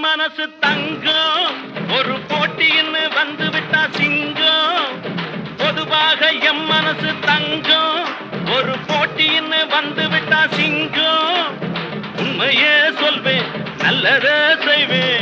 மனசு தங்கம் ஒரு போட்டின்னு வந்து விட்டா சிங்கம் பொதுவாக எம் மனசு தங்கம் ஒரு போட்டின்னு வந்து விட்டா சிங்கம் உண்மையே சொல்வேன் நல்லத செய்வேன்